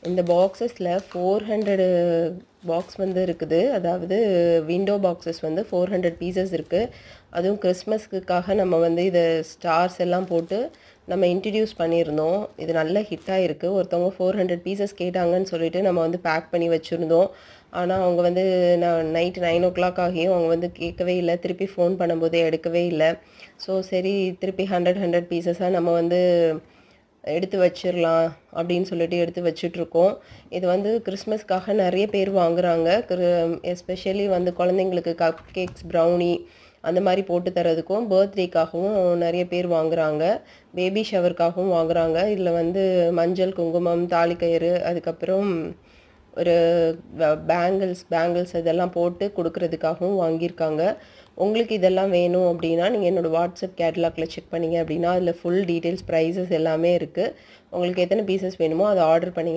இந்த பாக்ஸஸில் 400 பாக்ஸ் வந்து இருக்குது. அதாவது விண்டோ பாக்ஸஸ் வந்து 400 பீசஸ் இருக்குது. அதுவும் கிறிஸ்மஸ்க்குக்காக நம்ம வந்து இதை ஸ்டார்ஸ் எல்லாம் போட்டு நம்ம இன்ட்ரடியூஸ் பண்ணியிருந்தோம். இது நல்ல ஹிட்டாக இருக்குது. ஒருத்தவங்க 400 பீசஸ் கேட்டாங்கன்னு சொல்லிட்டு நம்ம வந்து பேக் பண்ணி வச்சுருந்தோம். ஆனால் அவங்க வந்து நான் நைட்டு 9 o'clock ஆகியும் அவங்க வந்து கேட்கவே இல்லை. திருப்பி ஃபோன் பண்ணும்போதே எடுக்கவே இல்லை. ஸோ சரி திருப்பி 100 பீசஸாக நம்ம வந்து எடுத்து வச்சிடலாம் அப்படின்னு சொல்லிட்டு எடுத்து வச்சிட்ருக்கோம். இது வந்து கிறிஸ்மஸ்க்காக நிறைய பேர் வாங்குகிறாங்க. எஸ்பெஷலி வந்து குழந்தைங்களுக்கு கப் கேக்ஸ், ப்ரௌனி அந்த மாதிரி போட்டு தரதுக்கும், பர்த்டேக்காகவும் நிறைய பேர் வாங்குகிறாங்க. பேபி ஷவருக்காகவும் வாங்குகிறாங்க. இதில் வந்து மஞ்சள், குங்குமம், தாலிக்கயிறு, அதுக்கப்புறம் ஒரு பேங்கிள்ஸ் இதெல்லாம் போட்டு கொடுக்கறதுக்காகவும் வாங்கியிருக்காங்க. உங்களுக்கு இதெல்லாம் வேணும் அப்படின்னா நீங்கள் என்னோடய வாட்ஸ்அப் கேட்லாகில் செக் பண்ணிங்க அப்படின்னா அதில் ஃபுல் டீட்டெயில்ஸ், ப்ரைஸஸ் எல்லாமே இருக்குது. உங்களுக்கு எத்தனை பீசஸ் வேணுமோ அதை ஆர்டர் பண்ணி